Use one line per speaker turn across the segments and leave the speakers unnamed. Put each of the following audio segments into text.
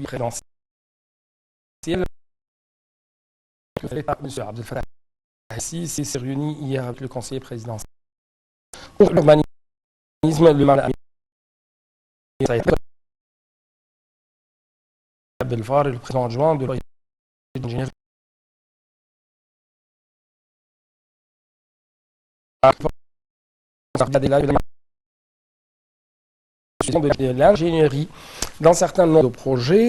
présidentiel, M. Abdel Fattah al-Sisi s'est réuni hier avec le conseiller présidentiel pour l'urbanisme, le mal Abdelvar et le président adjoint de l'ingénierie de l'ingénierie dans certains nombre de projets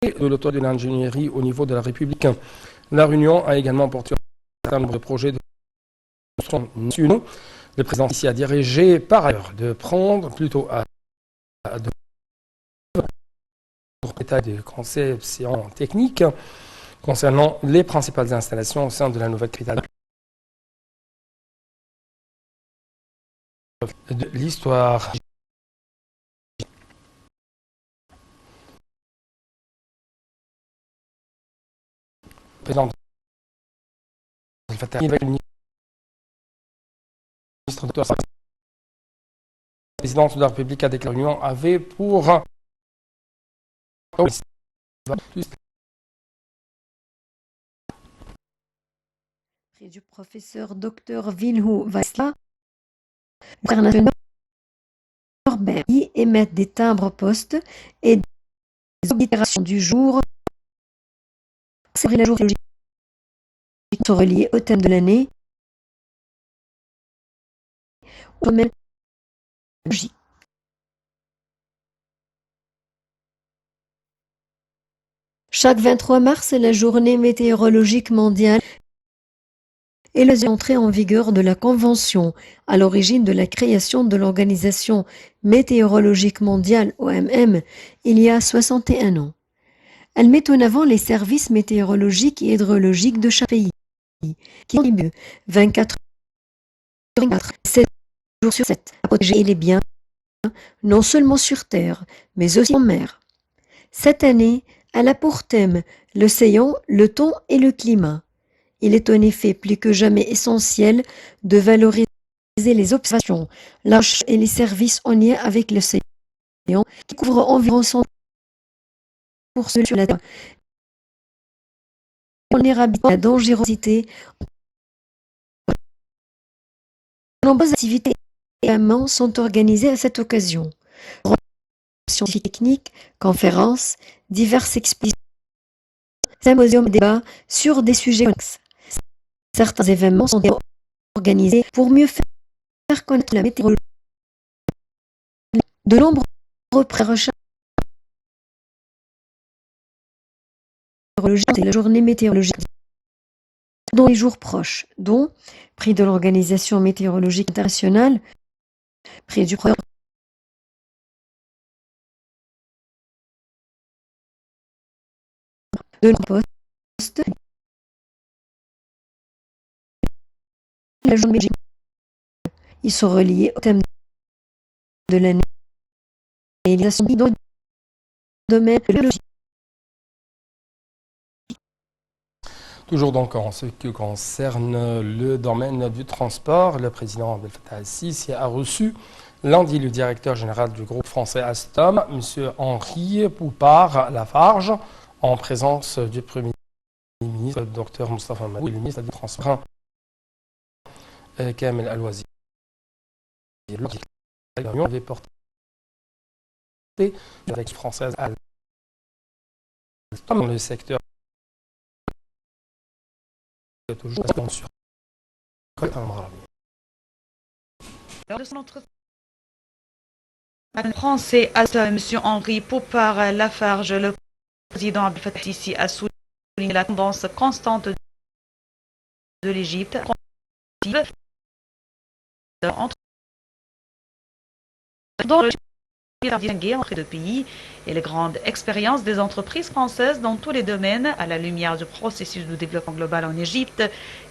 de l'auto de l'ingénierie au niveau de la République. La réunion a également porté un certain nombre de projets de nationaux. Le président ici a dirigé par ailleurs de prendre plutôt de état de conception technique concernant les principales installations au sein de la nouvelle capitale de l'histoire. Le président Abdel Fattah avec le ministre de la présidence de la République a déclaré l'Union avait pour
Près du professeur Dr Vinhu Vaisla, international Norbert, qui émettent des timbres-poste et des oblitérations du jour. C'est la journée sont reliés au thème de l'année, au domaine logique. Chaque 23 mars est la journée météorologique mondiale et l'entrée en vigueur de la Convention à l'origine de la création de l'Organisation météorologique mondiale OMM il y a 61 ans. Elle met en avant les services météorologiques et hydrologiques de chaque pays, qui contribuent 24 sur 24, 7 jours sur 7 à protéger les biens, non seulement sur terre, mais aussi en mer. Cette année, elle a pour thème l'océan, le temps et le climat. Il est en effet plus que jamais essentiel de valoriser les observations, l'âge et les services en lien avec l'océan, qui couvrent environ 100% sur la Terre. Vulnérabilité à la dangerosité. De nombreuses activités et événements sont organisés à cette occasion. Scientifiques techniques, conférences, diverses expositions, symposiums et débats sur des sujets connexes. Certains événements sont organisés pour mieux faire connaître la météorologie. De nombreux recherches et la journée météorologique dans les jours proches, dont prix de l'Organisation météorologique internationale, prix du programme de la Poste, la journée météorologique. Ils sont reliés au thème de l'année et ils sont dans le domaine de la logique.
Toujours donc en ce qui concerne le domaine du transport, le président Abdel Fattah al-Sisi a reçu lundi le directeur général du groupe français Alstom, M. Henri Poupart-Lafarge, en présence du Premier ministre, Dr Moustapha Madouy, et le ministre du Transport, Kamel Al-Wazir. La réunion avait porté avec française Alstom dans le secteur toujours sur
Lors de son entretien, le français Alstom, M. Henri Poupart-Lafarge, le président Abdel Fattah al-Sisi, a souligné la tendance constante de l'Égypte dans le distinguer entre les deux pays et les grandes expériences des entreprises françaises dans tous les domaines à la lumière du processus de développement global en Égypte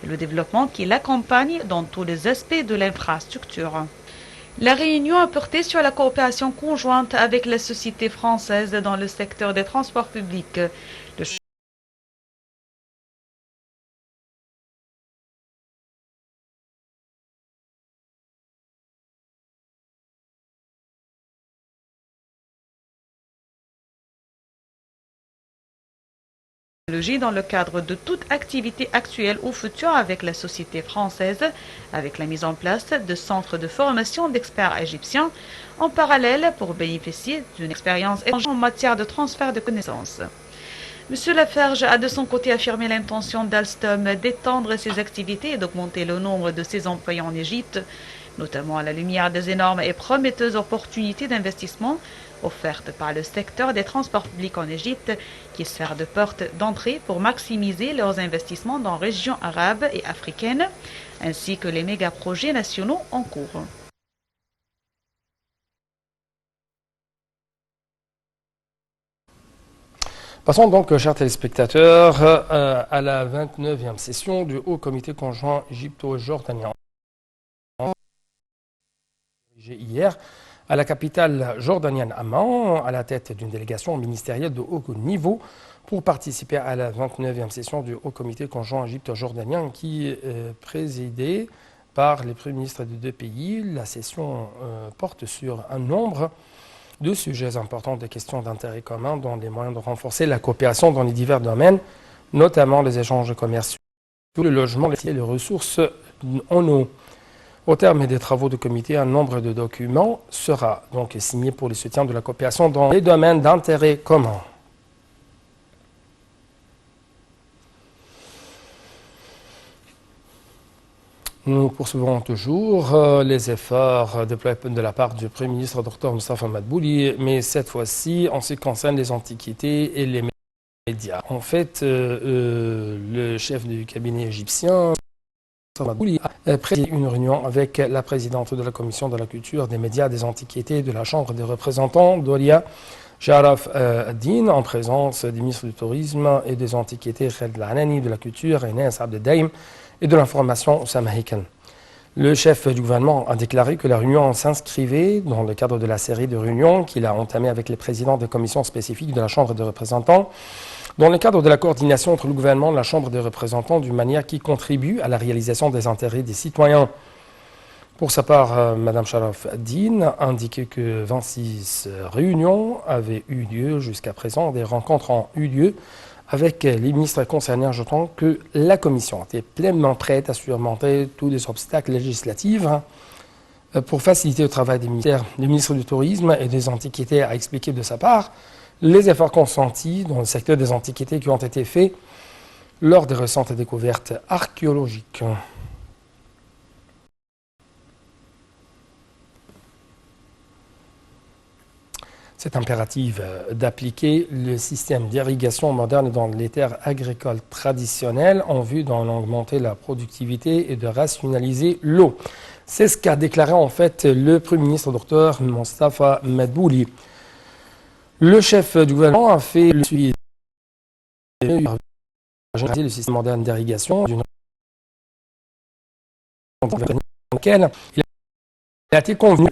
et le développement qui l'accompagne dans tous les aspects de l'infrastructure. La réunion a porté sur la coopération conjointe avec la société française dans le secteur des transports publics. Le technologie dans le cadre de toute activité actuelle ou future avec la société française, avec la mise en place de centres de formation d'experts égyptiens en parallèle pour bénéficier d'une expérience en matière de transfert de connaissances. M. Laferge a de son côté affirmé l'intention d'Alstom d'étendre ses activités et d'augmenter le nombre de ses employés en Égypte, notamment à la lumière des énormes et prometteuses opportunités d'investissement offertes par le secteur des transports publics en Égypte, qui sert de porte d'entrée pour maximiser leurs investissements dans régions arabes et africaines, ainsi que les méga-projets nationaux en cours.
Passons donc, chers téléspectateurs, à la 29e session du Haut Comité conjoint égypto-jordanien. Hier, à la capitale jordanienne Amman, à la tête d'une délégation ministérielle de haut niveau pour participer à la 29e session du Haut Comité conjoint égypto-jordanien qui est présidée par les premiers ministres des deux pays. La session porte sur un nombre de sujets importants, des questions d'intérêt commun, dont les moyens de renforcer la coopération dans les divers domaines, notamment les échanges commerciaux, le logement et les ressources en eau. Au terme des travaux du comité, un nombre de documents sera donc signé pour le soutien de la coopération dans les domaines d'intérêt commun. Nous poursuivons toujours les efforts déployés de la part du Premier ministre Dr Moustapha Madbouli, mais cette fois-ci en ce qui concerne les antiquités et les médias. En fait, le chef du cabinet égyptien Madbouli a présidé une réunion avec la présidente de la commission de la culture, des médias, des antiquités de la Chambre des représentants, Dolia Sharaf Ad-Din, en présence des ministres du tourisme et des antiquités Khaled Al-Anani, de la culture, et Inès Abdedaïm, et de l'information Oussama Heiken. Le chef du gouvernement a déclaré que la réunion s'inscrivait dans le cadre de la série de réunions qu'il a entamée avec les présidents des commissions spécifiques de la Chambre des représentants, dans le cadre de la coordination entre le gouvernement et la Chambre des représentants d'une manière qui contribue à la réalisation des intérêts des citoyens. Pour sa part, Mme Sharaf Ad-Din a indiqué que 26 réunions avaient eu lieu jusqu'à présent. Des rencontres ont eu lieu avec les ministres concernés, ajoutant que la Commission était pleinement prête à surmonter tous les obstacles législatifs pour faciliter le travail des ministères. Le ministre du Tourisme et des Antiquités a expliqué de sa part les efforts consentis dans le secteur des antiquités qui ont été faits lors des récentes découvertes archéologiques. C'est impératif d'appliquer le système d'irrigation moderne dans les terres agricoles traditionnelles en vue d'en augmenter la productivité et de rationaliser l'eau. C'est ce qu'a déclaré en fait le Premier ministre Dr Moustapha Madbouli. Le chef du gouvernement a fait le suivi le système moderne d'irrigation dans lequel il a été convenu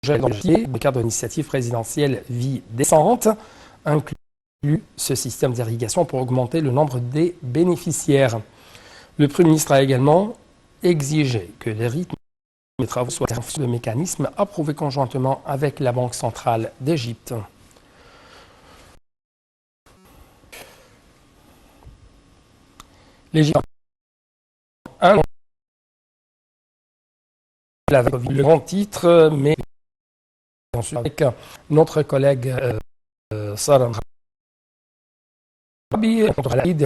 le cadre d'initiative présidentielle Vie décente inclut ce système d'irrigation pour augmenter le nombre des bénéficiaires. Le Premier ministre a également exigé que les rythmes des travaux soient le mécanisme approuvé conjointement avec la Banque centrale d'Égypte. L'Égypte avec le grand titre, mais avec notre collègue Salam Rabi,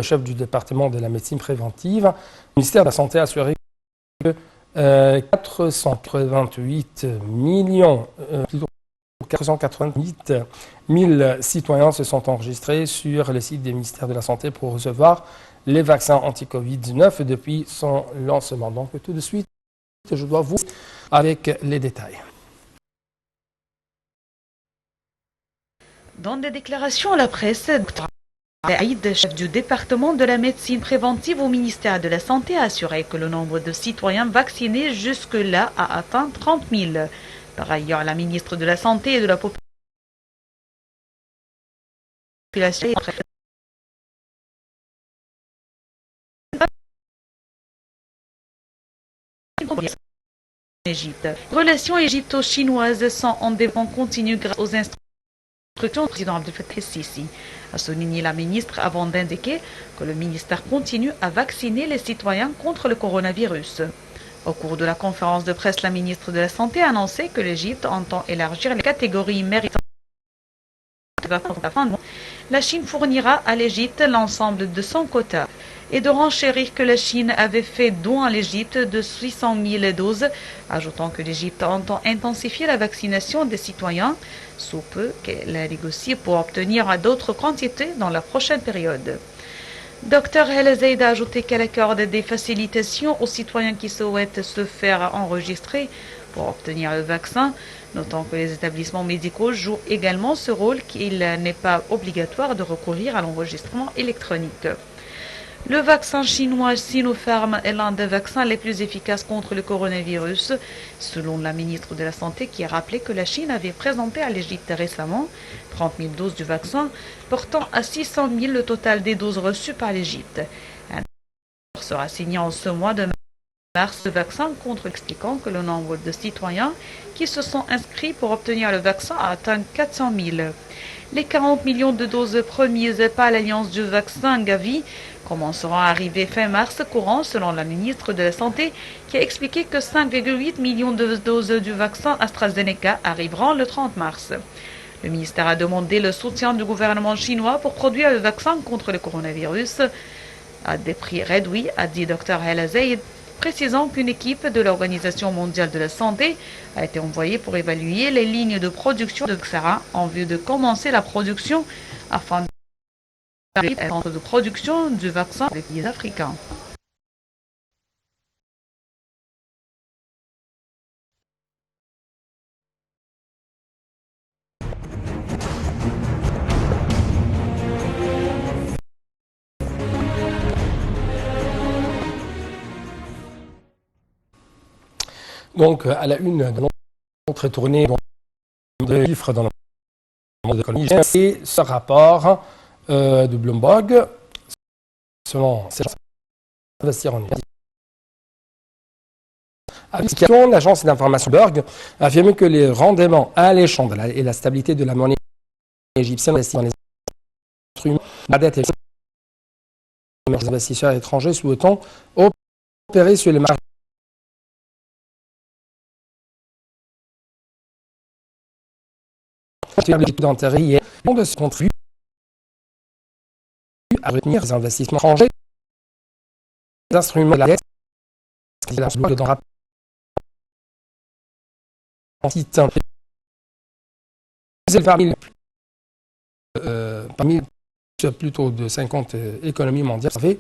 chef du département de la médecine préventive, le ministère de la Santé a assuré que 488 000 citoyens se sont enregistrés sur le site des ministères de la Santé pour recevoir les vaccins anti-Covid-19 depuis son lancement. Donc tout de suite, je dois vous avec les détails.
Dans des déclarations à la presse, Dr Aïd, chef du département de la médecine préventive au ministère de la Santé, a assuré que le nombre de citoyens vaccinés jusque-là a atteint 30 000. Par ailleurs, la ministre de la Santé et de la Population Égypte. Les relations égypto-chinoises sont en développement continu grâce aux instruments instructions du président Abdel Fattah el-Sisi, a souligné la ministre avant d'indiquer que le ministère continue à vacciner les citoyens contre le coronavirus. Au cours de la conférence de presse, la ministre de la Santé a annoncé que l'Égypte entend élargir les catégories méritantes de vaccins à la fin du mois. La Chine fournira à l'Égypte l'ensemble de son quota et de renchérir que la Chine avait fait don à l'Égypte de 600 000 doses, ajoutant que l'Égypte entend intensifier la vaccination des citoyens, sous peu qu'elle a négocié pour obtenir d'autres quantités dans la prochaine période. Dr El Zeid a ajouté qu'elle accorde des facilitations aux citoyens qui souhaitent se faire enregistrer pour obtenir le vaccin, notant que les établissements médicaux jouent également ce rôle qu'il n'est pas obligatoire de recourir à l'enregistrement électronique. Le vaccin chinois Sinopharm est l'un des vaccins les plus efficaces contre le coronavirus, selon la ministre de la Santé qui a rappelé que la Chine avait présenté à l'Égypte récemment 30 000 doses du vaccin, portant à 600 000 le total des doses reçues par l'Égypte. Un accord sera signé en ce mois de mars de vaccin contre, expliquant que le nombre de citoyens qui se sont inscrits pour obtenir le vaccin a atteint 400 000. Les 40 millions de doses promises par l'Alliance du vaccin Gavi commenceront à arriver fin mars courant, selon la ministre de la Santé, qui a expliqué que 5,8 millions de doses du vaccin AstraZeneca arriveront le 30 mars. Le ministère a demandé le soutien du gouvernement chinois pour produire le vaccin contre le coronavirus à des prix réduits, a dit Dr El Zeid, précisant qu'une équipe de l'Organisation mondiale de la santé a été envoyée pour évaluer les lignes de production de Xara en vue de commencer la production afin de centre de production du vaccin des pays africains.
Donc, à la une de notre tournée de chiffres dans le monde de l'économie, c'est ce rapport de Bloomberg, selon investir en Égypte. L'agence d'information Bloomberg a affirmé que les rendements alléchants et la stabilité de la monnaie égyptienne investis dans les instruments, la dette et les investisseurs étrangers souhaitant opérer sur les marchés d'intérêt de ce contribue à retenir les investissements étrangers, les instruments de la dette, parmi plutôt de 50 économies mondiales, ça fait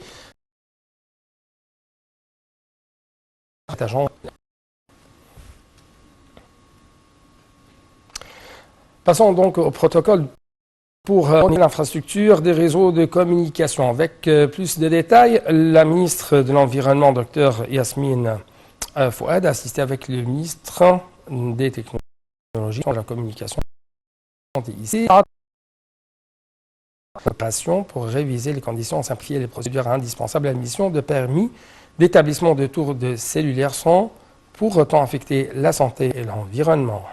partageant. Passons donc au protocole pour l'infrastructure des réseaux de communication. Avec plus de détails, la ministre de l'Environnement, Dr Yasmine Fouad, a assisté avec le ministre des Technologies de la Communication ici pour réviser les conditions, simplifier les procédures indispensables à l'émission de permis d'établissement de tours de cellulaires sans pour autant affecter la santé et l'environnement.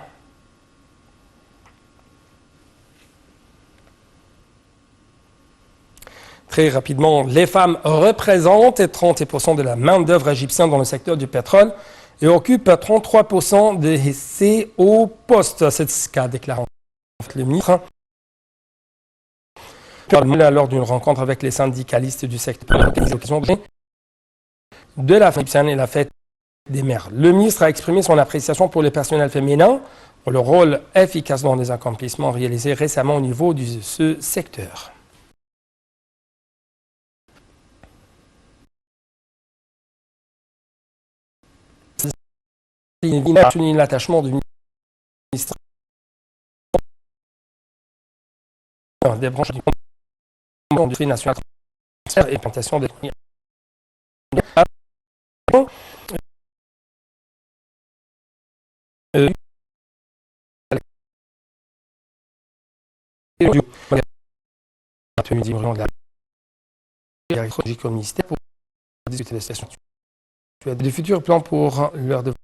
Très rapidement, les femmes représentent 30% de la main-d'œuvre égyptienne dans le secteur du pétrole et occupent 33% des hauts postes. C'est ce qu'a déclaré le ministre lors d'une rencontre avec les syndicalistes du secteur pour l'occasion de la fête égyptienne et la fête des mères. Le ministre a exprimé son appréciation pour le personnel féminin pour le rôle efficace dans les accomplissements réalisés récemment au niveau de ce secteur. Il a souligné l'attachement du ministre des branches du industrie nationale et plantation des au ministère pour discuter des stations. Tu as des futurs plans pour leur développement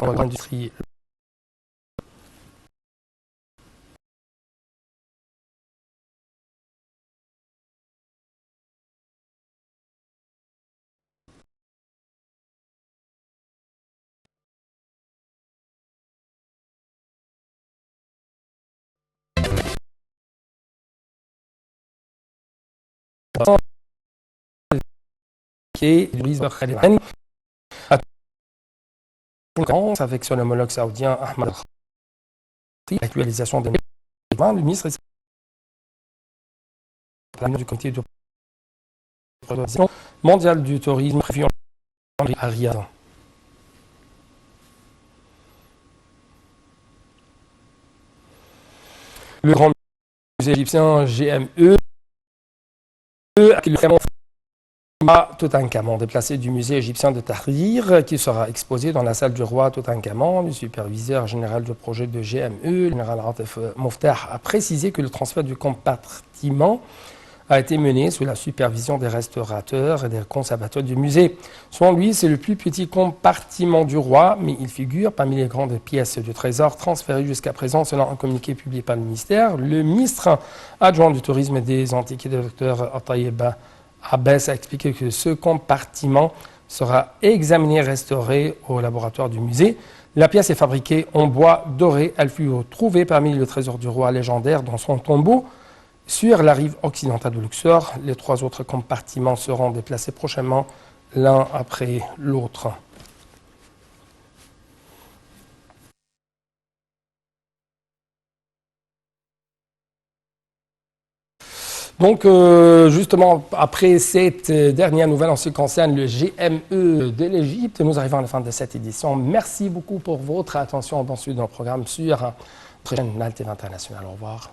l'industrie avec son homologue saoudien Ahmad l'actualisation des le ministre du comité de mondial du tourisme prévu à Riyad. Le grand musée égyptien GME à Toutankhamon, déplacé du musée égyptien de Tahrir, qui sera exposé dans la salle du roi Toutankhamon. Le superviseur général du projet de GME, le général Atef Moftah, a précisé que le transfert du compartiment a été mené sous la supervision des restaurateurs et des conservateurs du musée. Selon lui, c'est le plus petit compartiment du roi, mais il figure parmi les grandes pièces du trésor transférées jusqu'à présent, selon un communiqué publié par le ministère. Le ministre adjoint du tourisme et des antiquités, le docteur Atayeb Abbas, a expliqué que ce compartiment sera examiné et restauré au laboratoire du musée. La pièce est fabriquée en bois doré. Elle fut trouvée parmi le trésor du roi légendaire dans son tombeau sur la rive occidentale de Luxor. Les 3 autres compartiments seront déplacés prochainement, l'un après l'autre. Donc, justement, après cette dernière nouvelle en ce qui concerne le GME de l'Égypte, nous arrivons à la fin de cette édition. Merci beaucoup pour votre attention. Bon suite dans le programme sur notre chaîne Altv International. Au revoir.